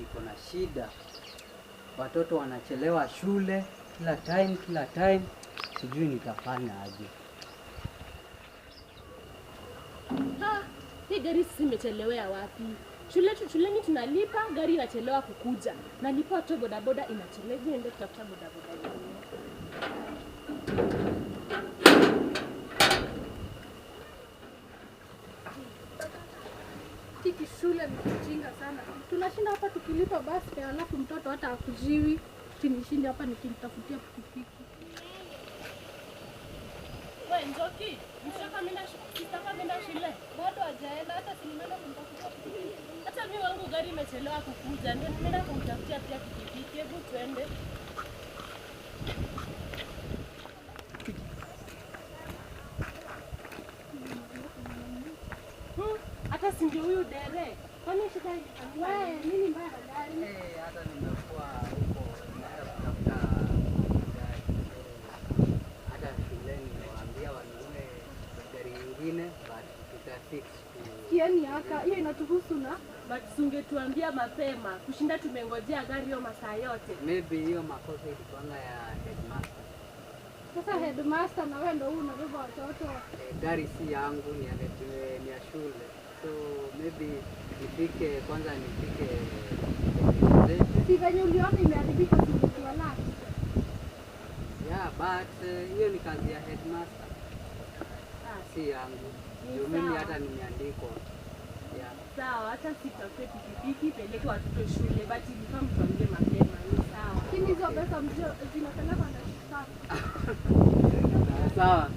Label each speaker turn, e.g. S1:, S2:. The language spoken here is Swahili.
S1: niko na shida. Watoto wanachelewa shule kila time. Sijui nitafanya aje.
S2: Hii gari sisi imechelewea wapi? Shuleni tunalipa, gari inachelewa kukuja. Nalipa tu bodaboda inachelewa. Niende kutafuta bodaboda.
S3: Hiki shule ni kijinga sana. Tunashinda hapa tukilipa basi alafu mtoto hata akujiwi. Tinishinde hapa nikimtafutia pikipiki.
S2: Wewe Njoki, mshaka menda shule.
S3: Bado hajaenda hata sinimeenda kumtafutia pikipiki.
S2: Hata mimi wangu gari imechelewa kukuja. Ndio nimeenda kumtafutia pia pikipiki. Hebu twende. Hata si ndio huyu dere. Kwani shida ni
S3: wewe nini mbaya na gari?
S1: Hata nimekuwa huko naenda kutafuta gari. Hata shuleni niwaambia wanunue gari nyingine but tutafix tu.
S3: Kiani haka hiyo inatuhusu na
S2: but sungetuambia mapema kushinda tumengojea gari hiyo masaa yote.
S1: Maybe hiyo makosa ilikuwa ya headmaster.
S3: Sasa headmaster na wewe ndio unabeba watoto.
S1: Gari si yangu, ni ya shule. So maybe nifike
S3: si venye uliona imeharibika kwa laki.
S1: Yeah, but hiyo ni kazi ya headmaster. Si yangu. Ndio mimi hata nimeandikwa. Yeah.
S2: Sawa, hata sitafute pikipiki peleke watoto shule, but ilifaa mtuambie mapema. Ni sawa.
S3: Lakini hizo pesa mzio zinapelekwa na shule.
S1: Sawa.